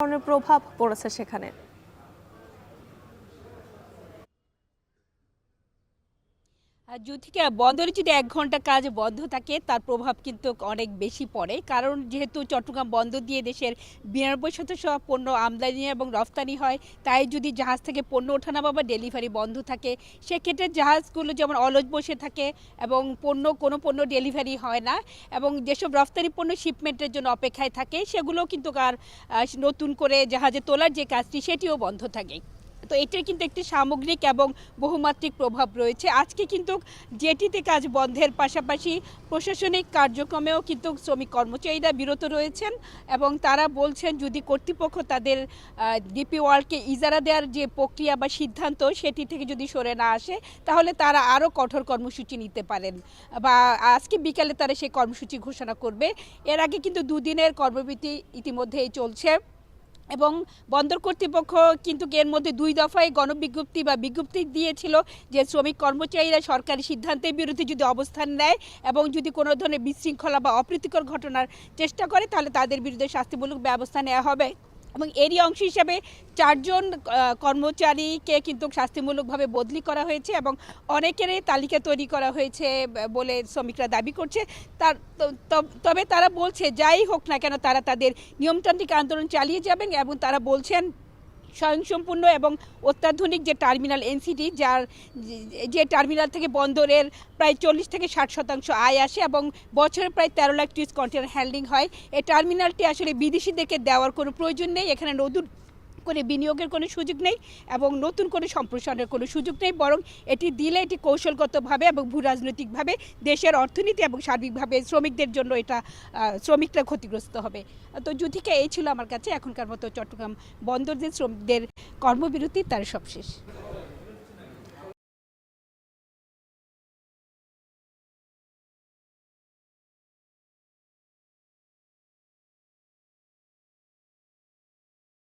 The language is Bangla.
ধরনের প্রভাব পড়েছে সেখানে? যুথিকা বন্দরে যদি ১ ঘন্টা কাজ বন্ধ থাকে তার প্রভাব কিন্তু অনেক বেশি পড়ে। কারণ যেহেতু চট্টগ্রাম বন্দর দিয়ে দেশের ৯২% পণ্য আমদানি এবং রফতানি হয়, তাই যদি জাহাজ থেকে পণ্য ওঠানামা বা ডেলিভারি বন্ধ থাকে, সেক্ষেত্রে জাহাজগুলো যেমন অলস বসে থাকে এবং কোনো পণ্য ডেলিভারি হয় না, এবং যেসব রফতানি পণ্য শিপমেন্টের জন্য অপেক্ষায় থাকে সেগুলোও কিন্তু আর নতুন করে জাহাজে তোলার যে কাজটি সেটিও বন্ধ থাকে। তো এটার কিন্তু একটি সামগ্রিক এবং বহুমাত্রিক প্রভাব রয়েছে। আজকে কিন্তু জেটিতে কাজ বন্ধের পাশাপাশি প্রশাসনিক কার্যক্রমেও কিন্তু শ্রমিক কর্মচারীরা বিরত রয়েছেন, এবং তারা বলছেন যদি কর্তৃপক্ষ তাদের ডিপি ওয়ার্ল্ডকে ইজারা দেওয়ার যে প্রক্রিয়া বা সিদ্ধান্ত সেটি থেকে যদি সরে না আসে, তাহলে তারা আরও কঠোর কর্মসূচি নিতে পারেন, বা আজকে বিকালে তারা সেই কর্মসূচি ঘোষণা করবে। এর আগে কিন্তু দুদিনের কর্মবিরতি ইতিমধ্যেই চলছে, এবং বন্দর কর্তৃপক্ষ কিন্তু এর মধ্যে ২ দফায় বিজ্ঞপ্তি দিয়েছিল যে শ্রমিক কর্মচারীরা সরকারি সিদ্ধান্তের বিরুদ্ধে যদি অবস্থান নেয় এবং যদি কোনো ধরনের বিশৃঙ্খলা বা অপ্রীতিকর ঘটনার চেষ্টা করে, তাহলে তাদের বিরুদ্ধে শাস্তিমূলক ব্যবস্থা নেওয়া হবে। এবং এরই অংশ হিসাবে ৪ জন কর্মচারীকে কিন্তু শাস্তিমূলকভাবে বদলি করা হয়েছে, এবং অনেকেরই তালিকা তৈরি করা হয়েছে বলে শ্রমিকরা দাবি করছে। তবে তারা বলছে যাই হোক না কেন তারা তাদের নিয়মতান্ত্রিক আন্দোলন চালিয়ে যাবেন, এবং তারা বলছেন স্বয়ংসম্পূর্ণ এবং অত্যাধুনিক যে টার্মিনাল এনসিটি, যে টার্মিনাল থেকে বন্দরের প্রায় ৪০ থেকে ৬০% আয় আসে এবং বছরে প্রায় ১৩ লাখ টিউস কন্টেনার হ্যান্ডলিং হয়, এই টার্মিনালটি আসলে বিদেশিদেরকে দেওয়ার কোনো প্রয়োজন নেই। এখানে নতুন করে বিনিয়োগের কোনো সুযোগ নেই এবং নতুন করে সম্প্রসারণের কোনো সুযোগ নেই, বরং এটি দিলে এটি কৌশলগতভাবে এবং ভূ রাজনৈতিকভাবে দেশের অর্থনীতি এবং সার্বিকভাবে শ্রমিকদের জন্য এটা শ্রমিকরা ক্ষতিগ্রস্ত হবে। তো যুথিকা এই ছিল আমার কাছে এখনকার মতো চট্টগ্রাম বন্দর যে শ্রমিকদের কর্মবিরতি তার সবশেষ।